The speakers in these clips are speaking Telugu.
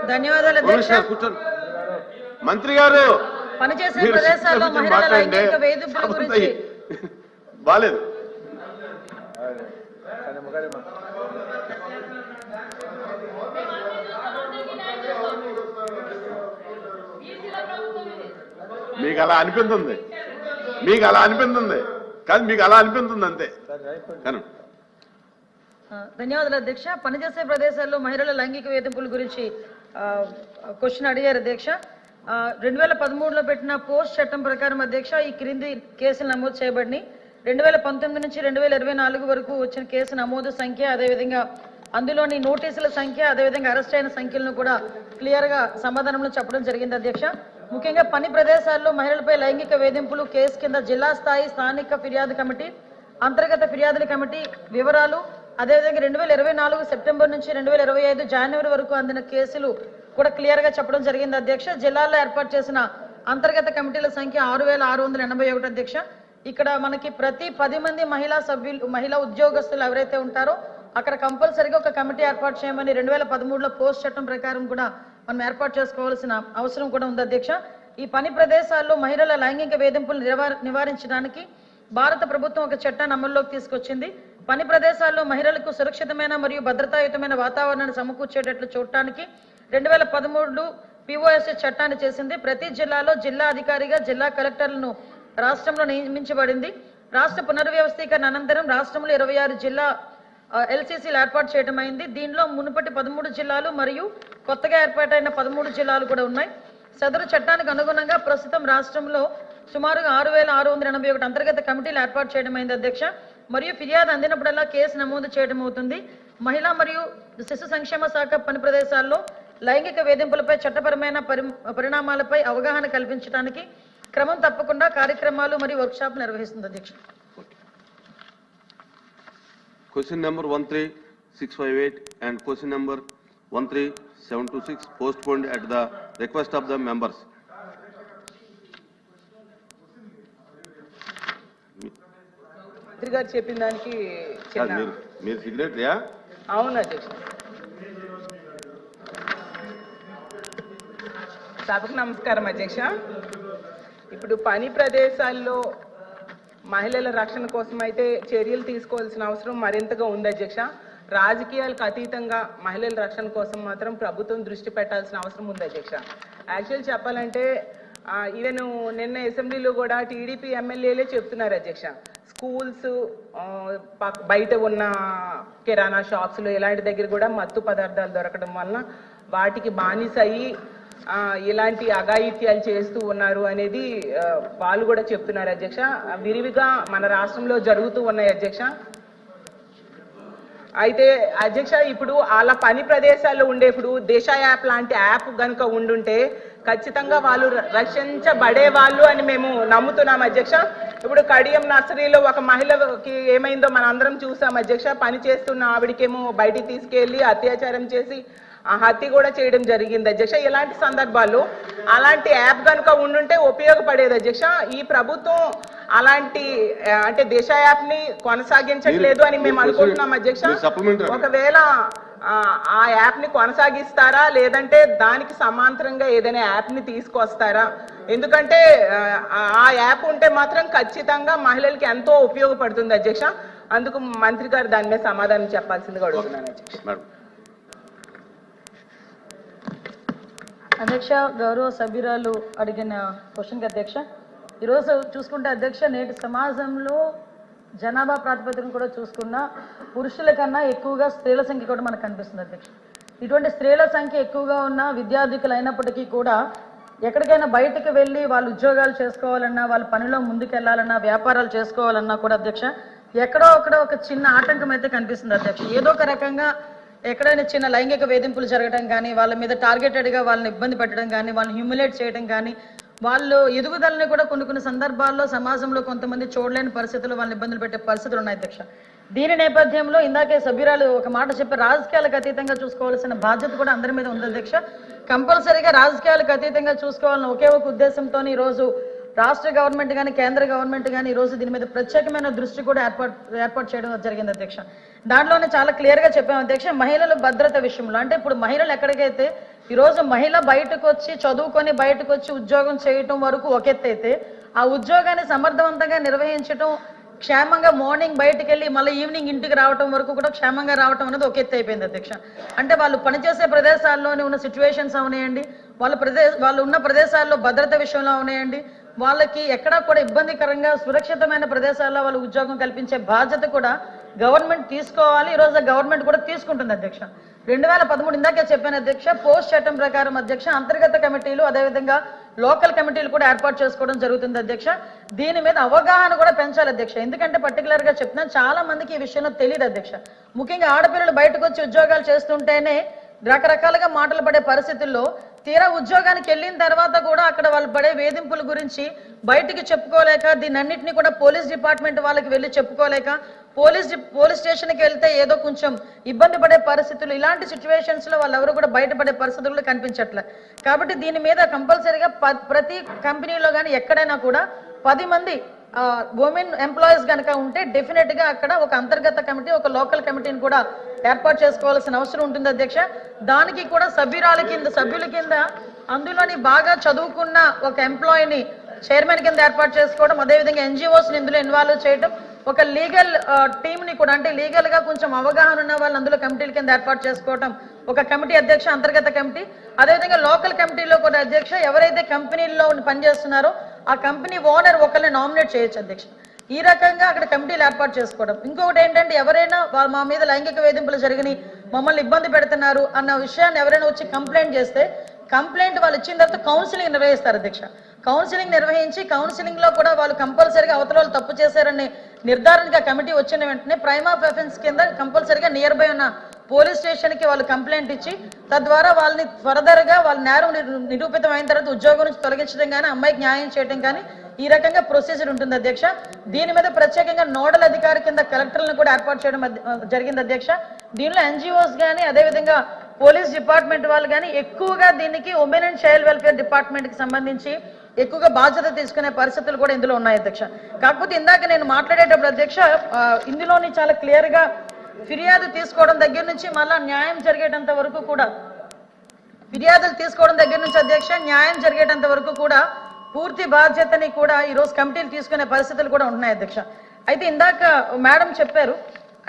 ధన్యవాదాలు అధ్యక్ష. మంత్రి గారు పనిచేసే ప్రదేశాల్లో మహిళల లైంగిక వేధింపుల గురించి బాలేదు. మీకు అలా అనిపిస్తుంది, కాదు మీకు అలా అనిపిస్తుంది అంతే. ధన్యవాదాలు అధ్యక్ష. పనిచేసే ప్రదేశాల్లో మహిళల లైంగిక వేధింపుల గురించి క్వశ్చన్ అడిగారు అధ్యక్ష. 2013లో పెట్టిన పోస్ట్ చట్టం ప్రకారం అధ్యక్ష ఈ క్రింది కేసులు నమోదు చేయబడినాయి. 2019 నుంచి 2024 వరకు వచ్చిన కేసు నమోదు సంఖ్య, అదేవిధంగా అందులోని నోటీసుల సంఖ్య, అదేవిధంగా అరెస్ట్ అయిన సంఖ్యలను కూడా క్లియర్ గా సమాధానంలో చెప్పడం జరిగింది అధ్యక్ష. ముఖ్యంగా పని ప్రదేశాల్లో మహిళలపై లైంగిక వేధింపులు కేసు కింద జిల్లా స్థాయి స్థానిక ఫిర్యాదు కమిటీ, అంతర్గత ఫిర్యాదుల కమిటీ వివరాలు, అదేవిధంగా 2024 సెప్టెంబర్ నుంచి 2025 జనవరి వరకు అందిన కేసులు కూడా క్లియర్ గా చెప్పడం జరిగింది అధ్యక్ష. జిల్లాల్లో ఏర్పాటు చేసిన అంతర్గత కమిటీల సంఖ్య 6681 అధ్యక్ష. ఇక్కడ మనకి ప్రతి 10 మంది మహిళా ఉద్యోగస్తులు ఎవరైతే ఉంటారో అక్కడ కంపల్సరీగా ఒక కమిటీ ఏర్పాటు చేయమని 2013లో పోస్ట్ చట్టం ప్రకారం కూడా మనం ఏర్పాటు చేసుకోవాల్సిన అవసరం కూడా ఉంది అధ్యక్ష. ఈ పని ప్రదేశాల్లో మహిళల లైంగిక వేధింపులు నివారించడానికి భారత ప్రభుత్వం ఒక చట్టాన్ని అమల్లోకి తీసుకొచ్చింది. పని ప్రదేశాల్లో మహిళలకు సురక్షితమైన మరియు భద్రతాయుతమైన వాతావరణాన్ని సమకూర్చేటట్లు చూడటానికి 2013 POSS చట్టాన్ని చేసింది. ప్రతి జిల్లాలో జిల్లా అధికారిగా జిల్లా కలెక్టర్లను రాష్ట్రంలో నియమించబడింది. రాష్ట్ర పునర్వ్యవస్థీకరణ అనంతరం రాష్ట్రంలో 26 జిల్లా LCCలు ఏర్పాటు చేయడం అయింది. దీనిలో మునుపటి 13 జిల్లాలు మరియు కొత్తగా ఏర్పాటైన 13 జిల్లాలు కూడా ఉన్నాయి. సదరు చట్టానికి అనుగుణంగా ప్రస్తుతం రాష్ట్రంలో సుమారుగా 6681 అంతర్గత కమిటీలు ఏర్పాటు చేయడం అయింది అధ్యక్ష. మరియు ఫిర్యాదు అందినప్పుడల్లా కేసు నమోదు చేయడం అవుతుంది. మహిళా మరియు శిశు సంక్షేమ శాఖ పని ప్రదేశాల్లో లైంగిక వేధింపులపై చట్టపరమైన పరిణామాలపై అవగాహన కల్పించడానికి క్రమం తప్పకుండా కార్యక్రమాలు మరియు వర్క్షాప్ నిర్వహిస్తుంది అధ్యక్ష. Question number 13658 and question number 13726 postponed at the request of the members. మంత్రి గారు చెప్పిన దానికి మీరు సిగ్నేటరీయా? అవును అధ్యక్ష. సభకు నమస్కారం అధ్యక్ష. ఇప్పుడు పని ప్రదేశాల్లో మహిళల రక్షణ కోసం అయితే చర్యలు తీసుకోవాల్సిన అవసరం మరింతగా ఉంది అధ్యక్ష. రాజకీయాలకు అతీతంగా మహిళల రక్షణ కోసం మాత్రం ప్రభుత్వం దృష్టి పెట్టాల్సిన అవసరం ఉంది అధ్యక్ష. యాక్చువల్ చెప్పాలంటే ఈవెన్ నిన్న అసెంబ్లీలో కూడా టీడీపీ ఎమ్మెల్యేలే చెప్తున్నారు అధ్యక్ష, స్కూల్స్ బయట ఉన్న కిరాణా షాప్స్లో ఇలాంటి దగ్గర కూడా మత్తు పదార్థాలు దొరకడం వలన వాటికి బానిస అయ్యి ఇలాంటి అఘాయిత్యాలు చేస్తూ ఉన్నారు అనేది వాళ్ళు కూడా చెప్తున్నారు అధ్యక్ష. విరివిగా మన రాష్ట్రంలో జరుగుతూ ఉన్నాయి అధ్యక్ష. అయితే అధ్యక్ష ఇప్పుడు అలా పని ప్రదేశాల్లో ఉండేప్పుడు దిశ యాప్ లాంటి యాప్ కనుక ఉండుంటే ఖచ్చితంగా వాళ్ళు రక్షించబడే వాళ్ళు అని మేము నమ్ముతున్నాం అధ్యక్ష. ఇప్పుడు కడియం నర్సరీలో ఒక మహిళకి ఏమైందో మన అందరం చూసాం అధ్యక్ష. పని చేస్తున్న ఆవిడకేమో బయటికి తీసుకెళ్లి అత్యాచారం చేసి హత్య కూడా చేయడం జరిగింది అధ్యక్ష. ఇలాంటి సందర్భాల్లో అలాంటి యాప్ కనుక ఉండుంటే ఉపయోగపడేది అధ్యక్ష. ఈ ప్రభుత్వం అలాంటి అంటే దిశ యాప్ ని కొనసాగించట్లేదు అని మేము అనుకుంటున్నాం అధ్యక్ష. ఒకవేళ ఆ యాప్ ని కొనసాగిస్తారా లేదంటే దానికి సమాంతరంగా ఏదైనా యాప్ ని తీసుకొస్తారా? ఎందుకంటే ఆ యాప్ ఉంటే మాత్రం ఖచ్చితంగా మహిళలకి ఎంతో ఉపయోగపడుతుంది అధ్యక్ష. అందుకు మంత్రి గారు దాని మీద సమాధానం చెప్పాల్సిందిగా అడుగుతున్నాను అధ్యక్ష. అధ్యక్ష, గౌరవ సభ్యురాలు అడిగిన క్వశ్చన్కి అధ్యక్ష, ఈరోజు చూసుకుంటే అధ్యక్ష నేటి సమాజంలో జనాభా ప్రాతిపదికన కూడా చూసుకున్న పురుషుల కన్నా ఎక్కువగా స్త్రీల సంఖ్య కూడా మనకు కనిపిస్తుంది అధ్యక్ష. ఇటువంటి స్త్రీల సంఖ్య ఎక్కువగా ఉన్న విద్యార్థికులు అయినప్పటికీ కూడా ఎక్కడికైనా బయటకు వెళ్ళి వాళ్ళు ఉద్యోగాలు చేసుకోవాలన్నా, వాళ్ళ పనిలో ముందుకెళ్లాలన్నా, వ్యాపారాలు చేసుకోవాలన్నా కూడా అధ్యక్ష ఎక్కడో ఒక చిన్న ఆటంకం అయితే కనిపిస్తుంది అధ్యక్ష. ఏదో ఒక రకంగా ఎక్కడైనా చిన్న లైంగిక వేధింపులు జరగడం కానీ, వాళ్ళ మీద టార్గెటెడ్గా వాళ్ళని ఇబ్బంది పెట్టడం కానీ, వాళ్ళని హ్యూమిలేట్ చేయడం కానీ, వాళ్ళు ఎదుగుదలని కూడా కొన్ని సందర్భాల్లో సమాజంలో కొంతమంది చూడలేని పరిస్థితులు వాళ్ళని ఇబ్బందులు పెట్టే పరిస్థితులు ఉన్నాయి అధ్యక్ష. దీని నేపథ్యంలో ఇందాకే సభ్యురాలు ఒక మాట చెప్పి రాజకీయాలకు అతీతంగా చూసుకోవాల్సిన బాధ్యత కూడా అందరి మీద ఉంది అధ్యక్ష. కంపల్సరీగా రాజకీయాలకు అతీతంగా చూసుకోవాలని ఒకే ఒక ఉద్దేశంతో ఈరోజు రాష్ట్ర గవర్నమెంట్ కానీ కేంద్ర గవర్నమెంట్ కానీ ఈరోజు దీని మీద ప్రత్యేకమైన దృష్టి కూడా ఏర్పాటు చేయడం జరిగింది అధ్యక్ష. దాంట్లోనే చాలా క్లియర్గా చెప్పాము అధ్యక్ష, మహిళల భద్రత విషయంలో అంటే ఇప్పుడు మహిళలు ఎక్కడికైతే ఈరోజు మహిళ బయటకు వచ్చి చదువుకొని బయటకు వచ్చి ఉద్యోగం చేయటం వరకు ఒక ఎత్తు అయితే, ఆ ఉద్యోగాన్ని సమర్థవంతంగా నిర్వహించడం, క్షేమంగా మార్నింగ్ బయటకు వెళ్ళి మళ్ళీ ఈవినింగ్ ఇంటికి రావడం వరకు కూడా క్షేమంగా రావడం అనేది ఒక ఎత్తు అయిపోయింది అధ్యక్ష. అంటే వాళ్ళు పనిచేసే ప్రదేశాల్లోనే ఉన్న సిచ్యువేషన్స్ అవనాయండి, వాళ్ళు ఉన్న ప్రదేశాల్లో భద్రత విషయంలో అవనాయండి, వాళ్ళకి ఎక్కడా కూడా ఇబ్బందికరంగా సురక్షితమైన ప్రదేశాల్లో వాళ్ళు ఉద్యోగం కల్పించే బాధ్యత కూడా గవర్నమెంట్ తీసుకోవాలి. ఈరోజు గవర్నమెంట్ కూడా తీసుకుంటుంది అధ్యక్ష. 2013 ఇందాకే చెప్పాను అధ్యక్ష, పోస్ట్ చట్టం ప్రకారం అధ్యక్ష అంతర్గత కమిటీలు అదేవిధంగా లోకల్ కమిటీలు కూడా ఏర్పాటు చేసుకోవడం జరుగుతుంది అధ్యక్ష. దీని మీద అవగాహన కూడా పెంచాలి అధ్యక్ష. ఎందుకంటే పర్టికులర్ గా చెప్తున్నాను, చాలా మందికి ఈ విషయంలో తెలియదు అధ్యక్ష. ముఖ్యంగా ఆడపిల్లలు బయటకు వచ్చి ఉద్యోగాలు చేస్తుంటేనే రకరకాలుగా మాటలు పడే పరిస్థితుల్లో తీరా ఉద్యోగానికి వెళ్ళిన తర్వాత కూడా అక్కడ వాళ్ళు పడే వేధింపుల గురించి బయటికి చెప్పుకోలేక, దీన్నన్నింటినీ కూడా పోలీస్ డిపార్ట్మెంట్ వాళ్ళకి వెళ్ళి చెప్పుకోలేక, పోలీస్ స్టేషన్కి వెళ్తే ఏదో కొంచెం ఇబ్బంది పడే పరిస్థితులు, ఇలాంటి సిచ్యువేషన్స్ లో వాళ్ళెవరు కూడా బయటపడే పరిస్థితుల్లో కనిపించట్లే. కాబట్టి దీని మీద కంపల్సరీగా ప్రతి కంపెనీలో కానీ ఎక్కడైనా కూడా 10 మంది ఉమెన్ ఎంప్లాయీస్ కనుక ఉంటే డెఫినెట్ గా అక్కడ ఒక అంతర్గత కమిటీ, ఒక లోకల్ కమిటీని కూడా ఏర్పాటు చేసుకోవాల్సిన అవసరం ఉంటుంది అధ్యక్ష. దానికి కూడా సభ్యుల కింద అందులోని బాగా చదువుకున్న ఒక ఎంప్లాయీని చైర్మన్ కింద ఏర్పాటు చేసుకోవడం, అదేవిధంగా NGOs ని ఇందులో ఇన్వాల్వ్ చేయడం, ఒక లీగల్ టీమ్ ని కూడా అంటే లీగల్ గా కొంచెం అవగాహన ఉన్న వాళ్ళు అందులో కమిటీల కింద ఏర్పాటు చేసుకోవడం, ఒక కమిటీ అధ్యక్ష అంతర్గత కమిటీ, అదేవిధంగా లోకల్ కమిటీలో కూడా అధ్యక్ష ఎవరైతే కంపెనీల్లో పనిచేస్తున్నారో ఆ కంపెనీ ఓనర్ ఒకరిని నామినేట్ చేయొచ్చు అధ్యక్ష. ఈ రకంగా అక్కడ కమిటీలు ఏర్పాటు చేసుకోవడం. ఇంకొకటి ఏంటంటే, ఎవరైనా మా మీద లైంగిక వేధింపులు జరిగినాయి, మమ్మల్ని ఇబ్బంది పెడుతున్నారు అన్న విషయాన్ని ఎవరైనా వచ్చి కంప్లైంట్ చేస్తే కంప్లైంట్ వాళ్ళు ఇచ్చిన తర్వాత కౌన్సిలింగ్ నిర్వహిస్తారు అధ్యక్ష. కౌన్సిలింగ్ నిర్వహించి కౌన్సిలింగ్ లో కూడా వాళ్ళు కంపల్సరీగా అవతల వాళ్ళు తప్పు చేశారని నిర్ధారణగా కమిటీ వచ్చిన వెంటనే ప్రైమ్ ఆఫ్ అఫెన్స్ కింద కంపల్సరీగా నియర్ బై ఉన్న పోలీస్ స్టేషన్ కి వాళ్ళు కంప్లైంట్ ఇచ్చి తద్వారా వాళ్ళని ఫర్దర్ గా వాళ్ళ నేరం నిరూపితం అయిన తర్వాత ఉద్యోగం నుంచి తొలగించడం కానీ, అమ్మాయికి న్యాయం చేయడం కానీ, ఈ రకంగా ప్రొసీజర్ ఉంటుంది అధ్యక్ష. దీని మీద ప్రత్యేకంగా నోడల్ అధికారి కింద కలెక్టర్లను కూడా ఏర్పాటు చేయడం జరిగింది అధ్యక్ష. దీనిలో NGOs కానీ అదేవిధంగా పోలీస్ డిపార్ట్మెంట్ వాళ్ళు కానీ ఎక్కువగా దీనికి women and child welfare department కి సంబంధించి ఎక్కువగా బాధ్యత తీసుకునే పరిస్థితులు కూడా ఇందులో ఉన్నాయి అధ్యక్ష. కాకపోతే ఇందాక నేను మాట్లాడేటప్పుడు అధ్యక్ష ఇందులోని చాలా క్లియర్ గా ఫిర్యాదు తీసుకోవడం దగ్గర నుంచి మళ్ళా న్యాయం జరిగేటంత వరకు కూడా, ఫిర్యాదులు తీసుకోవడం దగ్గర నుంచి అధ్యక్ష న్యాయం జరిగేటంత వరకు కూడా పూర్తి బాధ్యతని కూడా ఈరోజు కమిటీలు తీసుకునే పరిస్థితులు కూడా ఉంటున్నాయి అధ్యక్ష. అయితే ఇందాక మేడం చెప్పారు,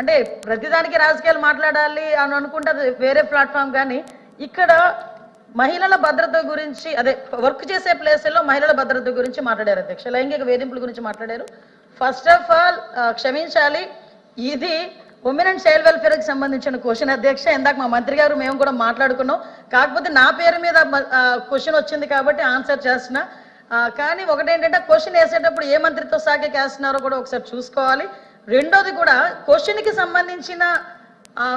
అంటే ప్రతిదానికి రాజకీయాలు మాట్లాడాలి అని అనుకుంటే వేరే ప్లాట్ఫామ్, కానీ ఇక్కడ మహిళల భద్రత గురించి, అదే వర్క్ చేసే ప్లేసుల్లో మహిళల భద్రత గురించి మాట్లాడారు అధ్యక్ష. లైంగిక వేధింపుల గురించి మాట్లాడారు. ఫస్ట్ ఆఫ్ ఆల్ క్షమించాలి, ఇది ఉమెన్ అండ్ చైల్డ్ వెల్ఫేర్ కి సంబంధించిన క్వశ్చన్ అధ్యక్ష. ఇందాక మా మంత్రి గారు మేము కూడా మాట్లాడుకున్నాం, కాకపోతే నా పేరు మీద క్వశ్చన్ వచ్చింది కాబట్టి ఆన్సర్ చేస్తున్నా. కానీ ఒకటేంటంటే క్వశ్చన్ వేసేటప్పుడు ఏ మంత్రిత్వ శాఖకి వేస్తున్నారో కూడా ఒకసారి చూసుకోవాలి. రెండోది కూడా క్వశ్చన్ కి సంబంధించిన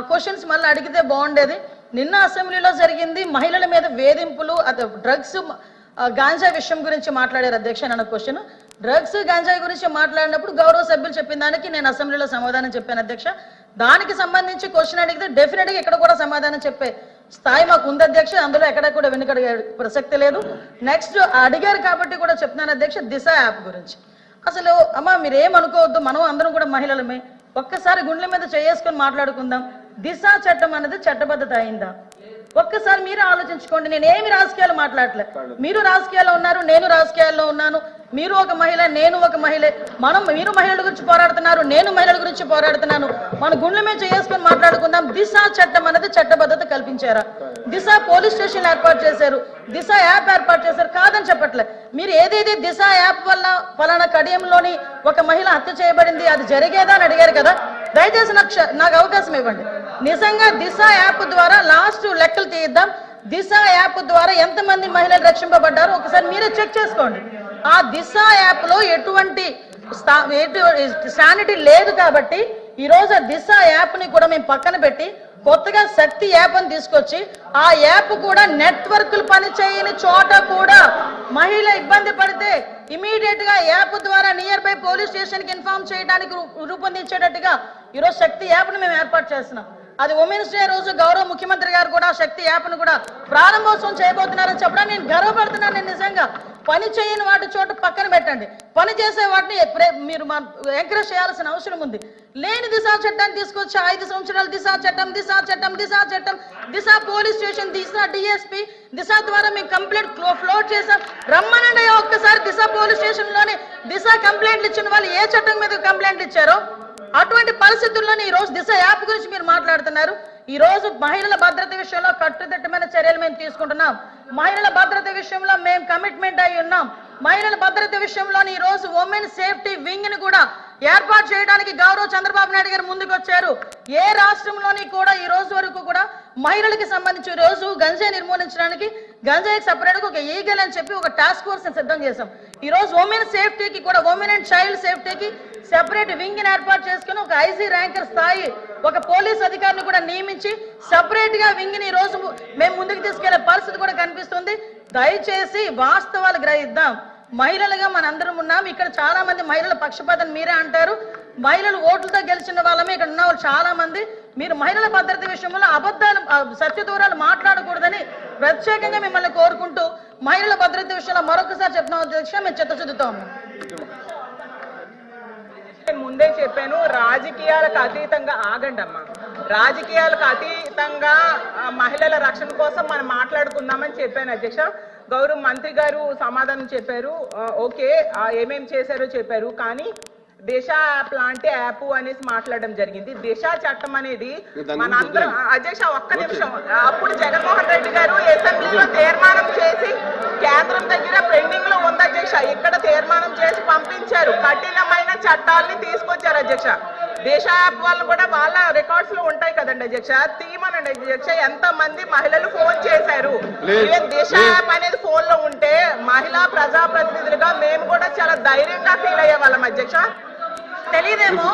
క్వశ్చన్స్ మళ్ళీ అడిగితే బాగుండేది. నిన్న అసెంబ్లీలో జరిగింది మహిళల మీద వేధింపులు, డ్రగ్స్ గాంజా విషయం గురించి మాట్లాడారు అధ్యక్ష. నన్ను క్వశ్చన్ డ్రగ్స్ గాంజాయి గురించి మాట్లాడినప్పుడు గౌరవ సభ్యులు చెప్పిన దానికి నేను అసెంబ్లీలో సమాధానం చెప్పాను అధ్యక్ష. దానికి సంబంధించి క్వశ్చన్ అడిగితే డెఫినెట్ గా ఇక్కడ కూడా సమాధానం చెప్పే స్థాయి మాకు ఉంది అధ్యక్ష. అందులో ఎక్కడ కూడా వెనుకడిగే ప్రసక్తి లేదు. నెక్స్ట్ అడిగారు కాబట్టి కూడా చెప్తున్నాను అధ్యక్ష, దిశ యాప్ గురించి. అసలు అమ్మ మీరేమనుకోవద్దు, మనం అందరం కూడా మహిళలమే, ఒక్కసారి గుండెల మీద చేసుకొని మాట్లాడుకుందాం. దిశ చట్టం అనేది చట్టబద్ధత అయిందా? ఒక్కసారి మీరు ఆలోచించుకోండి. నేనేమి రాజకీయాలు మాట్లాడలే, మీరు రాజకీయాల్లో ఉన్నారు, నేను రాజకీయాల్లో ఉన్నాను. మీరు ఒక మహిళ, నేను ఒక మహిళే. మీరు మహిళల గురించి పోరాడుతున్నారు, నేను మహిళల గురించి పోరాడుతున్నాను. మన గుండెల మీద చేసుకొని మాట్లాడుకుందాం. దిశ చట్టం అనేది చట్టబద్ధత కల్పించారా? దిశ పోలీస్ స్టేషన్ ఏర్పాటు చేశారు, దిశ యాప్ ఏర్పాటు చేశారు, కాదని చెప్పట్లే. మీరు ఏదైతే దిశ యాప్ వల్ల ఫలానా కడియంలోని ఒక మహిళ హత్య చేయబడింది, అది జరిగేదా అని అడిగారు కదా. దయచేసి నాకు అవకాశం ఇవ్వండి. నిజంగా దిశ యాప్ ద్వారా లాస్ట్ లెక్కలు తీద్దాం. దిశ యాప్ ద్వారా ఎంతమంది మహిళలు రక్షింపబడ్డారో ఒకసారి మీరే చెక్ చేసుకోండి. ఆ దిశ యాప్ లో ఎటువంటి శానిటీ లేదు కాబట్టి ఈ రోజు ఆ దిశ యాప్ ని కూడా మేము పక్కన పెట్టి కొత్తగా శక్తి యాప్ అని తీసుకొచ్చి ఆ యాప్ కూడా నెట్వర్క్లు పనిచేయని చోట కూడా మహిళ ఇబ్బంది పడితే ఇమీడియట్ గా యాప్ ద్వారా నియర్ బై పోలీస్ స్టేషన్ కి ఇన్ఫార్మ్ చేయడానికి రూపొందించేటట్టుగా ఈరోజు శక్తి యాప్ ని మేము ఏర్పాటు చేస్తున్నాం. అది ఉమెన్స్ డే రోజు గౌరవ ముఖ్యమంత్రి గారు కూడా శక్తి యాప్ ను కూడా ప్రారంభోత్సవం చేయబోతున్నారని చెప్పడం నేను గర్వపడుతున్నాను. నేను నిజంగా పని చేయని వాటి చోట పక్కన పెట్టండి, పని చేసే వాటిని మీరు ఎంకరేజ్ చేయాల్సిన అవసరం ఉంది. లేని దిశ చట్టాన్ని తీసుకొచ్చి 5 సంవత్సరాలు దిశ చట్టం, దిశ పోలీస్ స్టేషన్, దిశ డిఎస్పీ, దిశ ద్వారా మేము కంప్లైంట్ ఫ్లోట్ చేసాం. రమ్మనండి ఒక్కసారి దిశ పోలీస్ స్టేషన్ లోని దిశ కంప్లైంట్లు ఇచ్చిన వాళ్ళు ఏ చట్టం మీద కంప్లైంట్లు ఇచ్చారో అటువంటి పరిస్థితుల్లోనే ఈ రోజు దిశ యాప్ గురించి మీరు మాట్లాడుతున్నారు. ఈ రోజు మహిళల భద్రత విషయంలో కట్టుదిట్టమైన చర్యలు మేము తీసుకుంటున్నాం. మహిళల భద్రత విషయంలో మేము కమిట్మెంట్ అయి ఉన్నాం. మహిళల భద్రత విషయంలోని ఈ రోజు ఉమెన్ సేఫ్టీ వింగ్ ని కూడా ఏర్పాటు చేయడానికి గౌరవ చంద్రబాబు నాయుడు గారు ముందుకు వచ్చారు. ఏ రాష్ట్రంలోని కూడా ఈ రోజు వరకు కూడా మహిళలకు సంబంధించి ఈ రోజు గంజాయి నిర్మూలించడానికి గంజాయికి సపరేట్ గా ఒక ఈగల్ అని చెప్పి ఒక టాస్క్ ఫోర్స్ సిద్ధం చేశాం. ఈ రోజు ఉమెన్ సేఫ్టీకి కూడా ఉమెన్ అండ్ చైల్డ్ సేఫ్టీకి సెపరేట్ వింగ్ ని ఏర్పాటు చేసుకుని ఒక ఐజీ ర్యాంకర్ స్థాయి ఒక పోలీస్ అధికారిని కూడా నియమించి సెపరేట్ గా వింగ్ ని ఈ రోజు మేము ముందుకు తీసుకెళ్లే పరిస్థితి కూడా కనిపిస్తుంది. దయచేసి వాస్తవాలు గ్రహిద్దాం. మహిళలుగా మనందరం ఉన్నాం. ఇక్కడ చాలా మంది మహిళల పక్షపాతం మీరే అంటారు. మహిళలు ఓట్లతో గెలిచిన వాళ్ళమే ఇక్కడ ఉన్న వాళ్ళు చాలా మంది. మీరు మహిళల భద్రత విషయంలో అబద్ధాలు సత్యదూరాలు మాట్లాడకూడదని ప్రత్యేకంగా మిమ్మల్ని కోరుకుంటూ మహిళల భద్రత విషయంలో మరొకసారి చెప్పిన అధ్యక్ష మేము చిత్తశుద్ధితో ఉన్నాం. ముందే చెప్పాను, రాజకీయాలకు అతీతంగా ఆగండి అమ్మా. రాజకీయాలకు అతీతంగా మహిళల రక్షణ కోసం మనం మాట్లాడుకుందామని చెప్పాను అధ్యక్ష. గౌరవ మంత్రి గారు సమాధానం చెప్పారు, ఓకే ఏమేం చేశారో చెప్పారు. కానీ దిశ యాప్ లాంటి యాప్ అనేసి మాట్లాడడం జరిగింది. దిశ చట్టం అనేది మనందరం అధ్యక్ష ఒక్క నిమిషం, అప్పుడు జగన్మోహన్ రెడ్డి గారు అసెంబ్లీలో తీర్మానం చేసి కేంద్రం దగ్గర పెండింగ్ లో ఉంది అధ్యక్ష. ఇక్కడ తీర్మానం చేసి పంపించారు, కఠినమైన చట్టాలని తీసుకొచ్చారు అధ్యక్ష. దిశ యాప్ వాళ్ళు కూడా వాళ్ళ రికార్డ్స్ లో ఉంటాయి కదండి అధ్యక్ష, తీయమనండి అధ్యక్ష. ఎంత మంది మహిళలు ఫోన్ చేశారు. ఈవెన్ దిశ యాప్ అనేది ఫోన్ లో ఉంటే మహిళా ప్రజాప్రతినిధులుగా మేము కూడా చాలా ధైర్యంగా ఫీల్ అయ్యే వాళ్ళం అధ్యక్ష. తెలియదేమో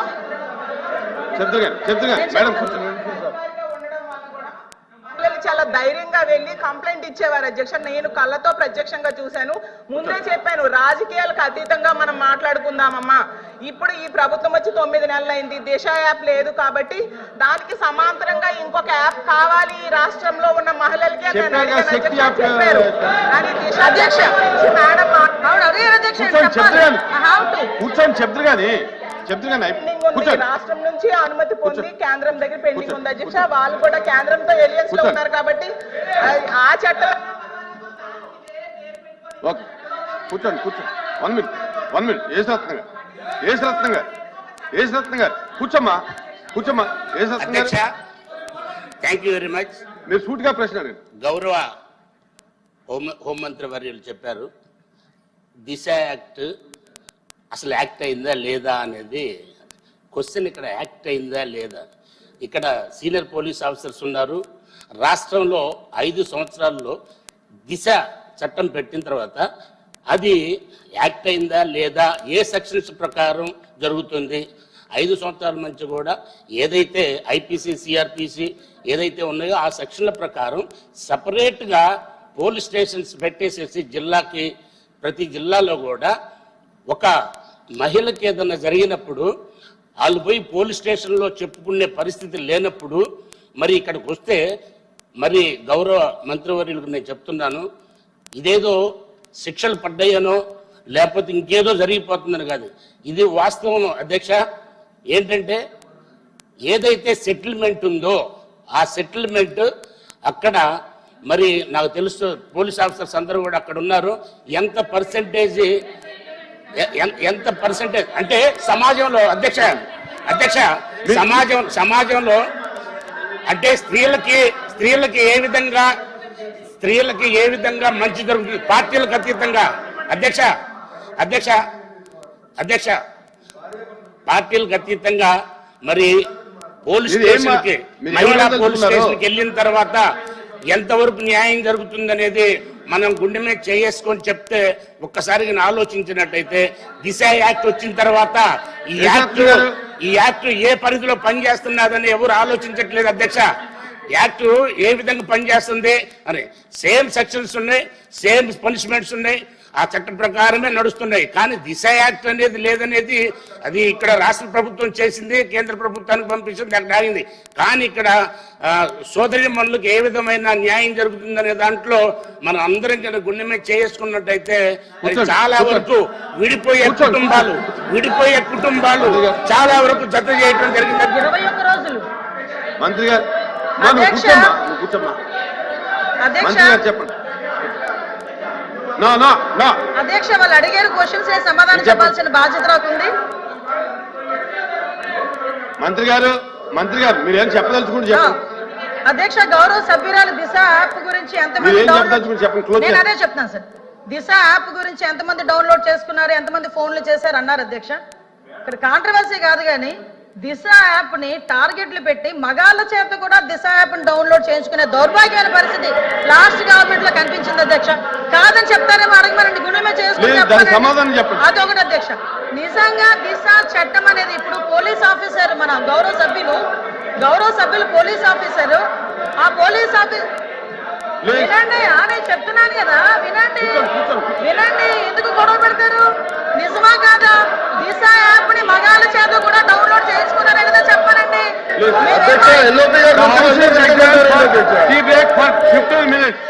చాలా ధైర్యంగా వెళ్ళి కంప్లైంట్ ఇచ్చేవారు అధ్యక్ష. నేను కళ్ళతో ప్రత్యక్షంగా చూశాను. ముందే చెప్పాను, రాజకీయాలకు అతీతంగా మనం మాట్లాడుకుందామమ్మా. ఇప్పుడు ఈ ప్రభుత్వం వచ్చి 9 నెలలైంది, దిశ యాప్ లేదు కాబట్టి దానికి సమాంతరంగా ఇంకొక యాప్ కావాలి ఈ రాష్ట్రంలో ఉన్న మహిళలకి అని చెప్పారు. కానీ దిశ అధ్యక్ష మేడం కూర్చొని చెప్తారు కానీ రాష్ట్రం నుంచి అనుమతి పొంది కేంద్రం దగ్గర పెండింగ్ ఉంది అధ్యక్ష. వాళ్ళు కూడా కేంద్రంతో ఎలియన్స్ లో ఉన్నారు కాబట్టి ఆ చట్టం. కూర్చోండి 1 మినిట్ ఏసరత్న గారు కూర్చోమ్మా అధ్యక్ష. Thank you very much. మీరు సూటిగా ప్రశ్న అడగండి. గౌరవ హోంమంత్రి వర్యులు చెప్పారు, దిశ యాక్ట్ అసలు యాక్ట్ అయిందా లేదా అనేది క్వశ్చన్. ఇక్కడ యాక్ట్ అయిందా లేదా, ఇక్కడ సీనియర్ పోలీస్ ఆఫీసర్స్ ఉన్నారు. రాష్ట్రంలో 5 సంవత్సరాల్లో దిశ చట్టం పెట్టిన తర్వాత అది యాక్ట్ అయిందా లేదా, ఏ సెక్షన్స్ ప్రకారం జరుగుతుంది. 5 సంవత్సరాల నుంచి కూడా ఏదైతే ఐపీసీ సిఆర్పిసి ఏదైతే ఉన్నాయో ఆ సెక్షన్ల ప్రకారం సపరేట్గా పోలీస్ స్టేషన్స్ పెట్టేసేసి జిల్లాకి, ప్రతి జిల్లాలో కూడా ఒక మహిళకి ఏదైనా జరిగినప్పుడు వాళ్ళు పోయి పోలీస్ స్టేషన్లో చెప్పుకునే పరిస్థితి లేనప్పుడు మరి ఇక్కడికి వస్తే మరి గౌరవ మంత్రివర్యులకు నేను చెప్తున్నాను, ఇదేదో శిక్షలు పడ్డాయనో లేకపోతే ఇంకేదో జరిగిపోతుందని కాదు, ఇది వాస్తవం అధ్యక్ష. ఏంటంటే ఏదైతే సెటిల్మెంట్ ఉందో ఆ సెటిల్మెంట్ అక్కడ మరి నాకు తెలుసు పోలీస్ ఆఫీసర్స్ అందరూ కూడా అక్కడ ఉన్నారు. ఎంత పర్సెంటేజ్ అంటే సమాజంలో అధ్యక్ష సమాజంలో అంటే స్త్రీలకి ఏ విధంగా మంచి జరుగుతుంది పార్టీలకు అతీతంగా అధ్యక్ష పార్టీలకు అతీతంగా మరి పోలీస్ స్టేషన్కి మహిళా పోలీస్ స్టేషన్కి వెళ్ళిన తర్వాత ఎంతవరకు న్యాయం జరుగుతుందనేది మనం గుండె మీద చేసుకొని చెప్తే ఒక్కసారిగా ఆలోచించినట్టయితే దిశ యాక్ట్ వచ్చిన తర్వాత ఈ యాక్ట్ ఏ పరిధిలో పనిచేస్తున్నదని ఎవరు ఆలోచించట్లేదు అధ్యక్ష. యాక్ట్ ఏ విధంగా పనిచేస్తుంది అని సేమ్ సెక్షన్స్ ఉన్నాయి, సేమ్ పనిష్మెంట్స్ ఉన్నాయి. ఆ చట్టం ప్రకారమే నడుస్తున్నాయి. కానీ దిశ యాక్ట్ అనేది లేదనేది అది ఇక్కడ రాష్ట్ర ప్రభుత్వం చేసింది, కేంద్ర ప్రభుత్వానికి పంపించింది, అక్కడ ఆగింది. కానీ ఇక్కడ సోదరిమణులకు ఏ విధమైన న్యాయం జరుగుతుందనే దాంట్లో మనం అందరం ఇక్కడ గుండె మీద చేసుకున్నట్టయితే చాలా వరకు విడిపోయే కుటుంబాలు చాలా వరకు జత చేయడం జరిగింది. 21 రోజులు. మంత్రి గారు అధ్యక్ష. కూర్చోమ్మా. అధ్యక్ష మంత్రి గారు చెప్పండి. నా అధ్యక్ష వాళ్ళు అడిగారు క్వశ్చన్స్ సమాధానం చెప్పాల్సిన బాధ్యత నాకుంది. మంత్రి గారు మీరేం చెప్పదలుచుకుంటే చెప్పండి. అధ్యక్ష గౌరవ సభ్యురాలు దిశ యాప్ గురించి ఎంతమంది మీరేం చెప్పదలుచుకుంటే చెప్పండి. క్లోజ్ నేను అదే చెప్తాను సార్. దిశ యాప్ గురించి ఎంతమంది డౌన్లోడ్ చేసుకున్నారు, ఎంతమంది ఫోన్లు చేశారు అన్నారు అధ్యక్ష. ఇక్కడ కాంట్రవర్సీ కాదు కానీ దిశ యాప్ ని టార్గెట్లు పెట్టి మగాళ్ళ చేత కూడా దిశ యాప్ ని డౌన్లోడ్ చేయించుకునే దౌర్భాగ్యమైన పరిస్థితి లాస్ట్ గవర్నమెంట్ లో కనిపించింది అధ్యక్ష. కాదని చెప్తారేమో అడగమనండి, గుణమే చేసుకుని సమాధానం చెప్పండి. అదొకటి అధ్యక్ష. నిజంగా దిశ చట్టం అనేది ఇప్పుడు పోలీస్ ఆఫీసర్ మన గౌరవ సభ్యులు పోలీస్ ఆఫీసర్ ఆ పోలీస్ ఆఫీసర్ వినండి, నేను చెప్తున్నాను కదా వినండి. ఎందుకు గొడవ పెడతారు? నిజమా కాదా? దిశ యాప్ ని మగాళ్ళ చేత కూడా డౌన్లోడ్ చేసుకున్నారే కదా చెప్పారండి. Tea break for 15 minutes.